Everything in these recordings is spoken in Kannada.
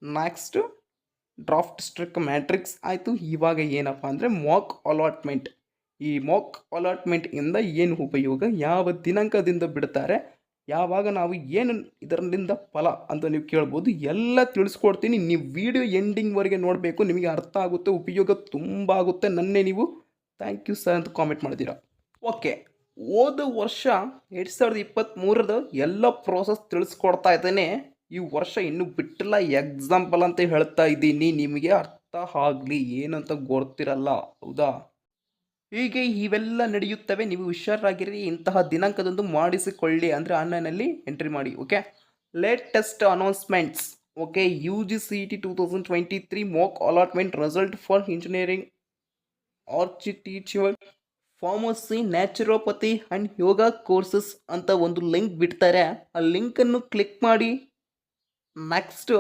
ನೆಕ್ಸ್ಟ್ ಡ್ರಾಫ್ಟ್ ಸ್ಟ್ರಿಕ್ ಮ್ಯಾಟ್ರಿಕ್ಸ್ ಆಯಿತು. ಇವಾಗ ಏನಪ್ಪ ಅಂದರೆ ಮಾಕ್ ಅಲಾಟ್ಮೆಂಟ್. ಈ ಮಾಕ್ ಅಲಾಟ್ಮೆಂಟಿಂದ ಏನು ಉಪಯೋಗ, ಯಾವ ದಿನಾಂಕದಿಂದ ಬಿಡ್ತಾರೆ, ಯಾವಾಗ ನಾವು ಏನು ಇದರಿಂದ ಫಲ ಅಂತ ನೀವು ಕೇಳ್ಬೋದು. ಎಲ್ಲ ತಿಳಿಸ್ಕೊಡ್ತೀನಿ. ನೀವು ವಿಡಿಯೋ ಎಂಡಿಂಗ್ವರೆಗೆ ನೋಡಬೇಕು, ನಿಮಗೆ ಅರ್ಥ ಆಗುತ್ತೆ, ಉಪಯೋಗ ತುಂಬ ಆಗುತ್ತೆ. ನನ್ನೇ ನೀವು ಥ್ಯಾಂಕ್ ಯು ಸರ್ ಅಂತ ಕಾಮೆಂಟ್ ಮಾಡ್ತೀರಾ. ಓಕೆ, ಹೋದ ವರ್ಷ 2023ದ ಎಲ್ಲ ಪ್ರೋಸೆಸ್ ತಿಳಿಸ್ಕೊಡ್ತಾ ಇದ್ದೇನೆ. ಈ ವರ್ಷ ಇನ್ನೂ ಬಿಟ್ಟಿಲ್ಲ, ಎಕ್ಸಾಂಪಲ್ ಅಂತ ಹೇಳ್ತಾ ಇದ್ದೀನಿ, ನಿಮಗೆ ಅರ್ಥ ಆಗಲಿ, ಏನಂತ ಗೊತ್ತಿರಲ್ಲ, ಹೌದಾ? ಹೀಗೆ ಇವೆಲ್ಲ ನಡೆಯುತ್ತವೆ. ನೀವು ಹುಷಾರಾಗಿರಿ, ಇಂತಹ ದಿನಾಂಕದಂದು ಮಾಡಿಸಿಕೊಳ್ಳಿ, ಅಂದರೆ ಆನ್ಲೈನಲ್ಲಿ ಎಂಟ್ರಿ ಮಾಡಿ. Okay, latest announcements. Okay, UGCET 2023 mock allotment result for engineering, architecture, pharmacy, naturopathy and yoga courses ಅಂತ ಒಂದು ಲಿಂಕ್ ಬಿಡ್ತಾರೆ. ಆ ಲಿಂಕನ್ನು ಕ್ಲಿಕ್ ಮಾಡಿ. ನೆಕ್ಸ್ಟ್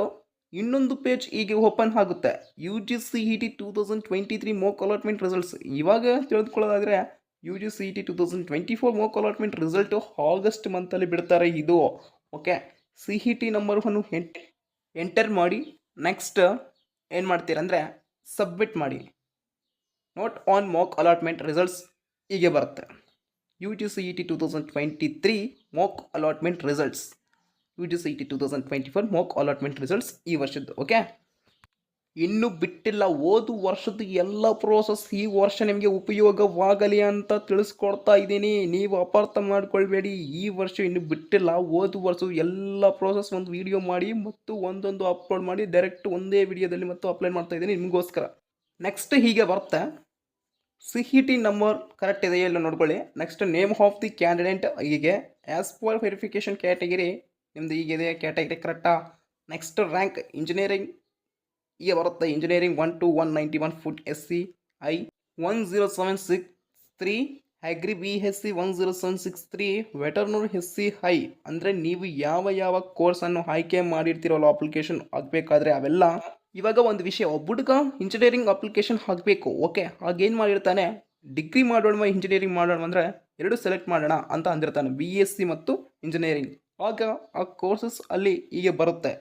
ಇನ್ನೊಂದು ಪೇಜ್ ಹೀಗೆ ಓಪನ್ ಆಗುತ್ತೆ. UGCET 2023 mock allotment results. ಇವಾಗ ತಿಳಿದುಕೊಳ್ಳೋದಾದರೆ UGCET 2024 mock allotment result August ಮಂತಲ್ಲಿ ಬಿಡ್ತಾರೆ ಇದು. ಓಕೆ, CET ನಂಬರನ್ನು ಎಂಟರ್ ಮಾಡಿ. ನೆಕ್ಸ್ಟ್ ಏನು ಮಾಡ್ತೀರಂದರೆ ಸಬ್ಮಿಟ್ ಮಾಡಿ. Note on mock allotment results ಹೀಗೆ ಬರುತ್ತೆ. UGCET 2023 mock allotment results, UGCET 2024 mock allotment results ಈ ವರ್ಷದ್ದು. ಓಕೆ, ಇನ್ನೂ ಬಿಟ್ಟಿಲ್ಲ. ಹೋದ ವರ್ಷದ ಎಲ್ಲ ಪ್ರೋಸೆಸ್ ಈ ವರ್ಷ ನಿಮಗೆ ಉಪಯೋಗವಾಗಲಿ ಅಂತ ತಿಳಿಸ್ಕೊಡ್ತಾ ಇದ್ದೀನಿ. ನೀವು ಅಪಾರ್ಥ ಮಾಡ್ಕೊಳ್ಬೇಡಿ, ಈ ವರ್ಷ ಇನ್ನೂ ಬಿಟ್ಟಿಲ್ಲ. ಹೋದ ವರ್ಷ ಎಲ್ಲ ಪ್ರೋಸೆಸ್ ಒಂದು ವಿಡಿಯೋ ಮಾಡಿ ಮತ್ತು ಒಂದೊಂದು ಅಪ್ಲೋಡ್ ಮಾಡಿ ಡೈರೆಕ್ಟ್ ಒಂದೇ ವಿಡಿಯೋದಲ್ಲಿ ಮತ್ತು ಅಪ್ಲೋಡ್ ಮಾಡ್ತಾ ಇದ್ದೀನಿ ನಿಮಗೋಸ್ಕರ. ನೆಕ್ಸ್ಟ್ ಹೀಗೆ ಬರುತ್ತೆ. CET ನಂಬರ್ ಕರೆಕ್ಟ್ ಇದೆಯಾ ಇಲ್ಲ ನೋಡ್ಕೊಳ್ಳಿ. Next name of the candidate, ಹೀಗೆ ಆ್ಯಸ್ ಪರ್ ವೆರಿಫಿಕೇಷನ್ ಕ್ಯಾಟಗಿರಿ ನಿಮ್ಮದು ಹೀಗಿದೆ, ಕ್ಯಾಟಗಿರಿ ಕರೆಕ್ಟಾ. ನೆಕ್ಸ್ಟ್ ರ್ಯಾಂಕ್ ಇಂಜಿನಿಯರಿಂಗ್ ಹೀಗೆ ಬರುತ್ತೆ. Engineering 1 to 191 foot SC I 10763, agri BSc 10763, veterinary SC I. ಅಂದರೆ ನೀವು ಯಾವ ಕೋರ್ಸನ್ನು ಆಯ್ಕೆ ಮಾಡಿರ್ತೀರಲ್ಲ ಅಪ್ಲಿಕೇಶನ್ ಆಗಬೇಕಾದ್ರೆ ಅವೆಲ್ಲ. ಇವಾಗ ಒಂದು ವಿಷಯ, ಒಬ್ಬ ಹುಡುಗ ಇಂಜಿನಿಯರಿಂಗ್ ಅಪ್ಲಿಕೇಶನ್ ಹಾಕಬೇಕು. ಓಕೆ, ಆಗೇನು ಮಾಡಿರ್ತಾನೆ, ಡಿಗ್ರಿ ಮಾಡೋಣ ಇಂಜಿನಿಯರಿಂಗ್ ಮಾಡೋಣ ಅಂದರೆ ಎರಡು ಸೆಲೆಕ್ಟ್ ಮಾಡೋಣ ಅಂತ ಅಂದಿರ್ತಾನೆ, BSc ಮತ್ತು ಇಂಜಿನಿಯರಿಂಗ್. ಆಗ ಆ ಕೋರ್ಸಸ್ ಅಲ್ಲಿ ಹೀಗೆ ಬರುತ್ತೆ.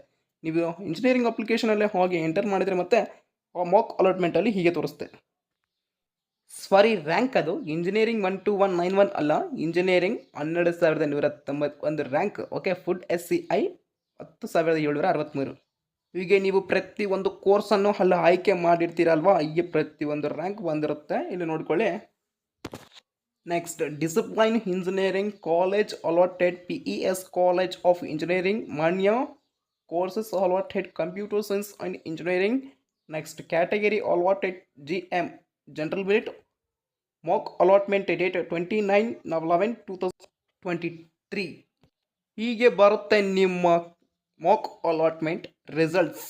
ನೀವು ಇಂಜಿನಿಯರಿಂಗ್ ಅಪ್ಲಿಕೇಶನಲ್ಲಿ ಹೋಗಿ ಎಂಟರ್ ಮಾಡಿದರೆ ಮತ್ತೆ ಆ ಮಾಕ್ ಅಲಾಟ್ಮೆಂಟಲ್ಲಿ ಹೀಗೆ ತೋರಿಸುತ್ತೆ. ಸಾರಿ, ರ್ಯಾಂಕ್ ಅದು ಇಂಜಿನಿಯರಿಂಗ್ 1 to 191 ಅಲ್ಲ, engineering 12191 rank. Okay, food SC I 10763. ಹೀಗೆ ನೀವು ಪ್ರತಿಯೊಂದು ಕೋರ್ಸನ್ನು ಅಲ್ಲಿ ಆಯ್ಕೆ ಮಾಡಿರ್ತೀರಲ್ವಾ, ಹೀಗೆ ಪ್ರತಿಯೊಂದು ರ್ಯಾಂಕ್ ಬಂದಿರುತ್ತೆ, ಇಲ್ಲಿ ನೋಡ್ಕೊಳ್ಳಿ. Next discipline engineering college allotted PES college of engineering Mandya, courses allotted computer science and engineering. Next category allotted GM general merit. Mock allotment date 29/11/2023. ಹೀಗೆ ಬರುತ್ತೆ ನಿಮ್ಮ ಮಾಕ್ ಅಲಾಟ್ಮೆಂಟ್ ರಿಸಲ್ಟ್ಸ್.